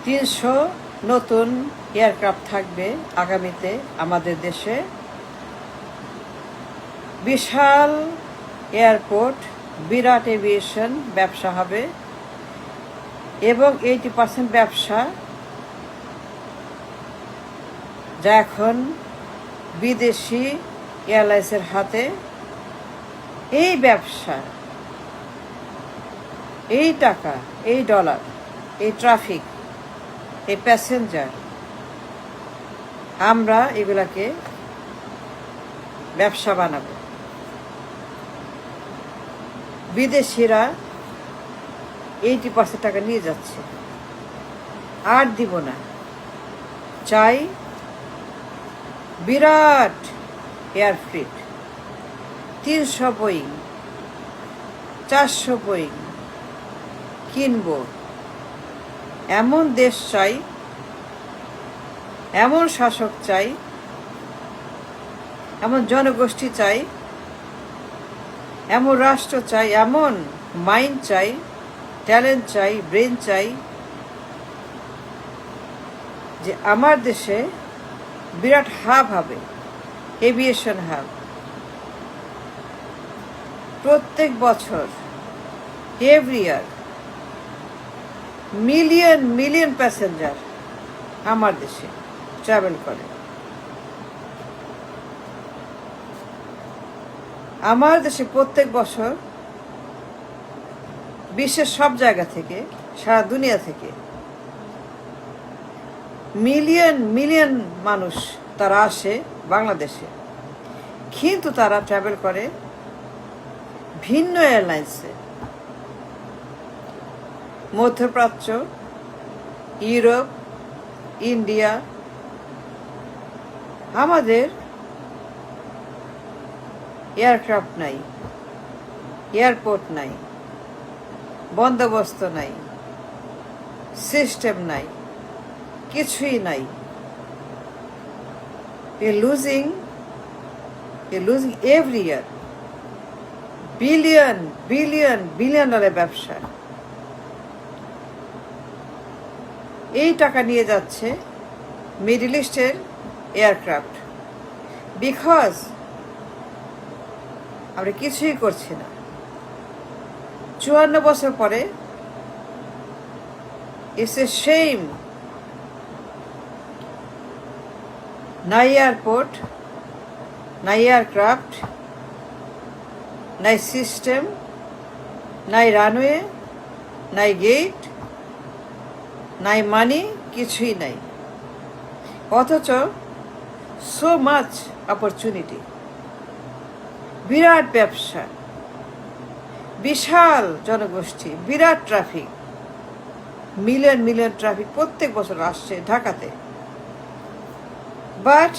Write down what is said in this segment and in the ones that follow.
300 নতুন এয়ারক্রাফট থাকবে আগামীতে আমাদের দেশে। বিশাল এয়ারপোর্ট, বিরাট এভিয়েশন ব্যবসা হবে এবং 80% ব্যবসা যা এখন বিদেশি এয়ারলাইন্সের হাতে। এই ব্যবসা, এই টাকা, এই ডলার, এই ট্রাফিক, এই প্যাসেঞ্জার, আমরা এগুলাকে ব্যবসা বানাবো। বিদেশিরা 80% টাকা নিয়ে যাচ্ছে, আর দিব না। চাই বিরাট এয়ার ফ্লিট, 300 বোয়িং, 400 বোয়িং কিনবো। এমন দেশ চাই, এমন শাসক চাই, এমন জনগোষ্ঠী চাই, এমন রাষ্ট্র চাই, এমন মাইন্ড চাই, ট্যালেন্ট চাই, ব্রেন চাই, যে আমার দেশে বিরাট হাব হবে, এভিয়েশন হাব। প্রত্যেক বছর, every year, million million passenger আমার দেশে ট্রাভেল করে। আমার দেশে প্রত্যেক বছর বিশ্বের সব জায়গা থেকে, সারা দুনিয়া থেকে মিলিয়ন মিলিয়ন মানুষ তারা আসে বাংলাদেশে, কিন্তু তারা ট্রাভেল করে ভিন্ন এয়ারলাইন্সে। মধ্যপ্রাচ্য, ইউরোপ, ইন্ডিয়া। আমাদের এয়ারক্রাফট নাই, এয়ারপোর্ট নাই, বন্দোবস্ত নাই, সিস্টেম নাই, কিছুই নাই। Losing every year billion billion billion ডলারের ব্যবসা। এই টাকা নিয়ে যাচ্ছে মিডল ইস্টের এয়ারক্রাফট, বিকজ আমরা কিছুই করছি না। 54 বছর পরে ইটস এ শেম। নাই এয়ারপোর্ট, নাই এয়ারক্রাফট, নাই সিস্টেম, নাই রানওয়ে, নাই গেট, নাই মানি, কিছুই নাই। অথচ সো মাচ অপরচুনিটি, বিরাট ব্যবসা, বিশাল জনগোষ্ঠী, বিরাট ট্রাফিক, মিলিয়ন মিলিয়ন ট্রাফিক প্রত্যেক বছর আসছে ঢাকাতে। বাট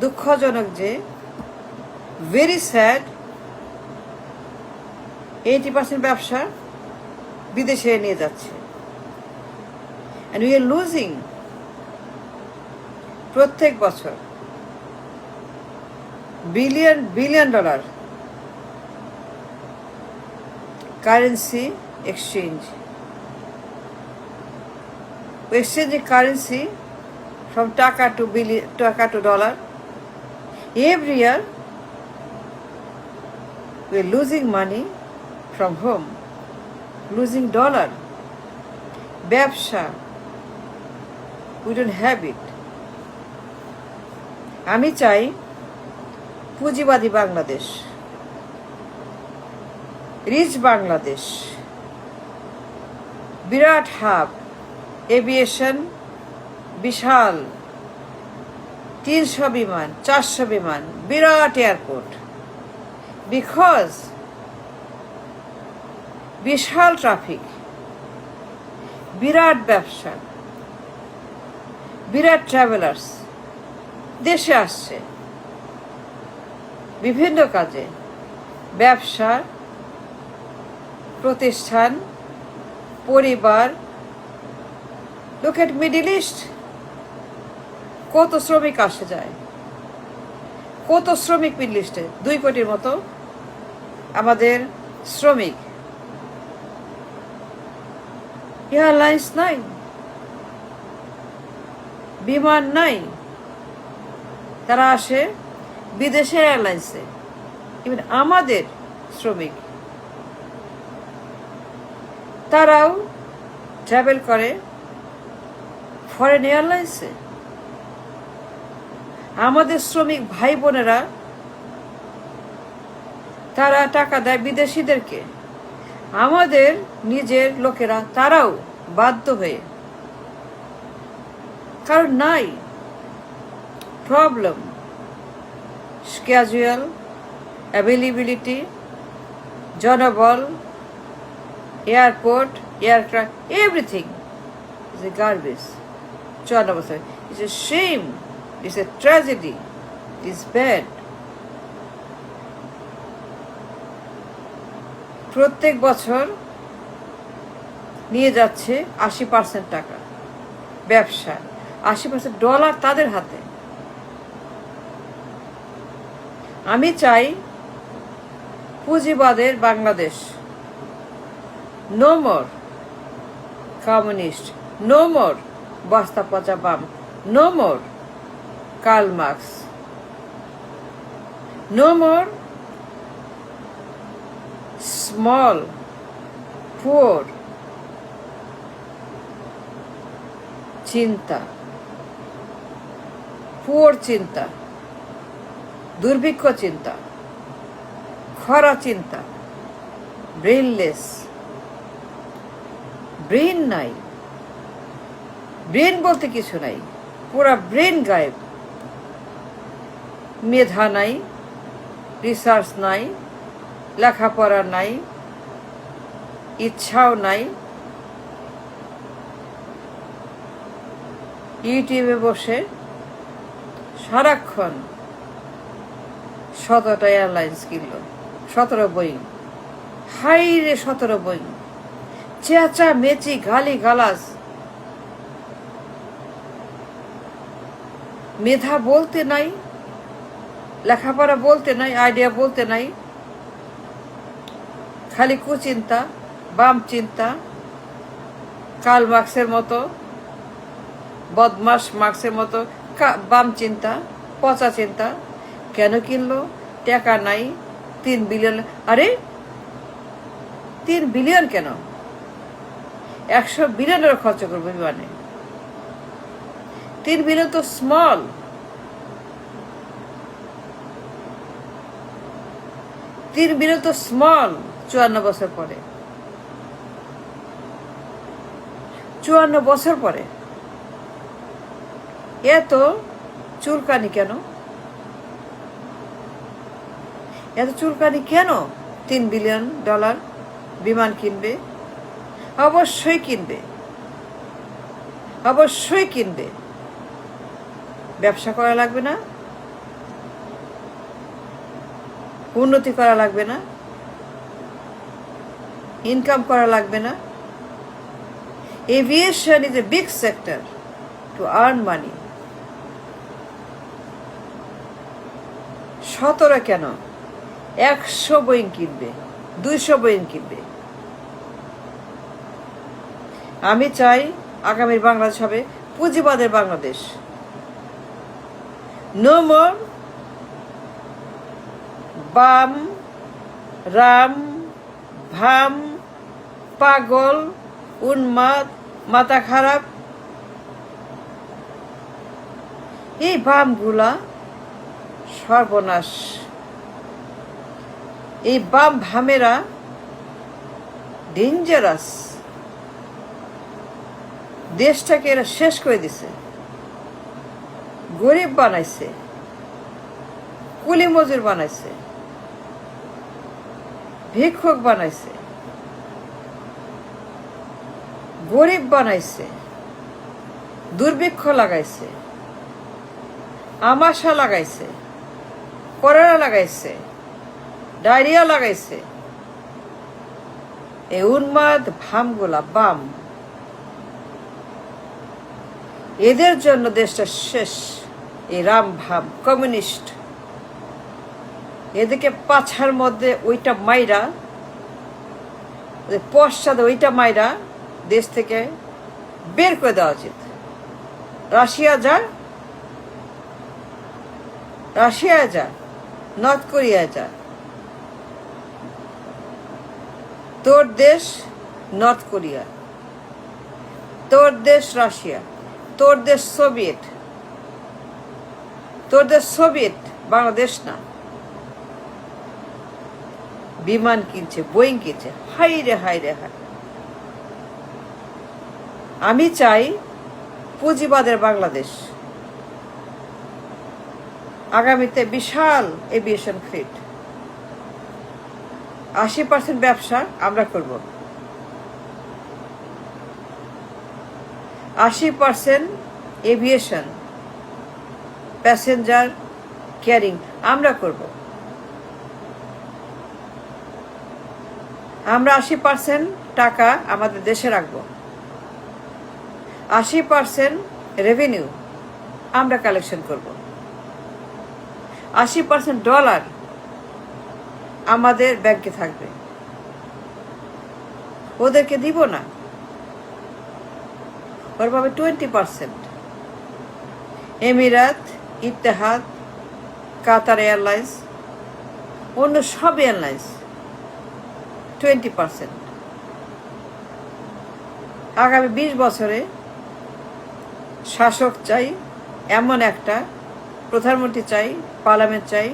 দুঃখজনক যে, ভেরি স্যাড, 80% ব্যবসা বিদেশে নিয়ে যাচ্ছে। And we are losing প্রত্যেক বছর billion billion dollar currency exchange, exchanging currency from taka to dollar. Every year we are losing money from home, losing dollar. ব্যবসা, we don't have it. আমি চাই পুঁজিবাদী বাংলাদেশ, রিচ বাংলাদেশ, বিরাট হাব, এভিয়েশন, বিশাল 300 বিমান, 400 বিমান, বিরাট airport. Because Vishal traffic, বিরাট ব্যবসা, বিরাট travellers দেশে আসছে বিভিন্ন কাজে, ব্যবসা, প্রতিষ্ঠান, পরিবার। লুক এট মিডল ইস্ট, কত শ্রমিক আসে যায়, কত শ্রমিক মিডল ইস্টে, 2 কোটির মতো আমাদের শ্রমিক। এয়ারলাইন্স নাই, বিমান নাই, তারা আসে বিদেশের এয়ারলাইন্সে। ইভেন আমাদের শ্রমিক তারাও ট্রাভেল করে ফরেন এয়ারলাইন্সে। আমাদের শ্রমিক ভাই বোনেরা তারা টাকা দেয় বিদেশিদেরকে। আমাদের নিজের লোকেরা তারাও বাধ্য হয়ে, কারণ নাই প্রবলেম, ক্যাজুয়াল অ্যাভেলেবিলিটি, জনবল, airport, aircraft, everything is a garbage. 54 বছর। It's a shame. It's a tragedy. It's bad. প্রত্যেক বছর নিয়ে যাচ্ছে 80% টাকা ব্যবসা, 80% ডলার তাদের হাতে। আমি চাই পুঁজিবাদের Bangladesh, no more communist, no more বস্তা পচা বাম, no more Karl Marx, no more small poor চিন্তা, পুয়ার চিন্তা, দুর্ভিক্ষ চিন্তা, খরা চিন্তা, ব্রেনলেস, ব্রেন নাই, ব্রেন বলতে কিছু নাই, পুরা ব্রেন গায়েব, মেধা নাই, রিসার্চ নাই, লেখাপড়া নাই, ইচ্ছাও নাই, ইউটিউবে বসে সারাক্ষণ 17টা এয়ারলাইন্স কিনল, 17 বোয়িং, হাই রে 17 বোয়িং, চেঁচা মেচি গালি গালাজ, মেধা বলতে নাই, লেখাপড়া বলতে নাই, আইডিয়া বলতে নাই, খালি কুচিন্তা, বাম চিন্তা, কার্ল মার্কসের মতো, বদমাস মার্কসের মতো বাম চিন্তা, পচা চিন্তা। কেন কিনলো? টাকা নাই, 3 বিলিয়ন। আরে 3 বিলিয়ন কেন? 100 বিলিয়নের খরচ করবো বিমানে। 3 বিলিয়ন তো স্মল। 3 বিলিয়ন তো স্মল। 54 বছর পরে, 54 বছর পরে এত চুলকানি কেন? এত চুলকানি কেন? 3 বিলিয়ন ডলার বিমান কিনবে, অবশ্যই কিনবে, অবশ্যই কিনবে। ব্যবসা করা লাগবে না, উন্নতি করা লাগবে না, ইনকাম করা লাগবে না। Aviation is a big sector to earn money. 17 কেন? 100 বোয়িং কিনবে, 200 বোয়িং কিনবে। আমি চাই আগামীর বাংলাদেশ হবে পুঁজিবাদের বাংলাদেশ। নো মোর বাম, রাম, ভাম, পাগল, উন্মাদ, মাথা খারাপ। এই বামগুলা সর্বনাশ। এই বাম ভামেরা ডেঞ্জারাস। দেশটাকে এরা শেষ করে দিছে, গরিব বানাইছে, কুলি মজুর বানাইছে, ভিক্ষুক বানাইছে, গরিব বানাইছে, দুর্ভিক্ষ লাগাইছে, আমাশা লাগাইছে, করোনা লাগাইছে, ডায়রিয়া লাগাইছে। এই উন্মাদ ভামগুলা বাম, এদের জন্য দেশটা শেষ। এই রাম ভাম কমিউনিস্ট, এদেরকে পাছার মধ্যে ওইটা মাইরা, পশ্চাতে ওইটা মাইরা দেশ থেকে বের করে দেওয়া উচিত। রাশিয়া যা, নর্থ কোরিয়া যা। তোর দেশ নর্থ কোরিয়া, তোর দেশ রাশিয়া, তোর দেশ সোভিয়েত, বাংলাদেশ না। বিমান কিনছে, বোয়িং কিনছে, হাই রে হাই। আমি চাই পুঁজিবাদের বাংলাদেশ, আগামীতে বিশাল এভিয়েশন ফ্লিট। 80% ব্যবসা আমরা করব, 80% এভিয়েশন প্যাসেঞ্জার ক্যারিং আমরা করব। আমরা 80% টাকা আমাদের দেশে রাখবো, 80% রেভিনিউ আমরা কালেকশন করব, 80% ডলার আমাদের ব্যাংকে থাকবে, ওদেরকে দিব না। ওর পাবে 20%। এমিরাত, ইত্তেহাদ, কাতার এয়ারলাইন্স, অন্য সব এয়ারলাইন্স 20%। আগামী 20 বছরে শাসক চাই, এমন একটা প্রধানমন্ত্রী চাই, পার্লামেন্ট চাই,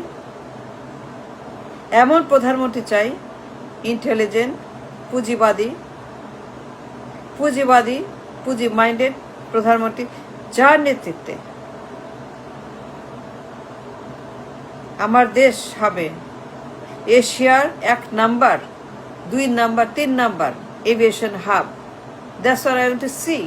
এমন প্রধানমন্ত্রী চাই ইন্টেলিজেন্ট, পুঁজি মাইন্ডেড প্রধানমন্ত্রী, যার নেতৃত্বে আমার দেশ হবে এশিয়ার 1 number, 2 number, 3 number aviation hub. That's what I want to C.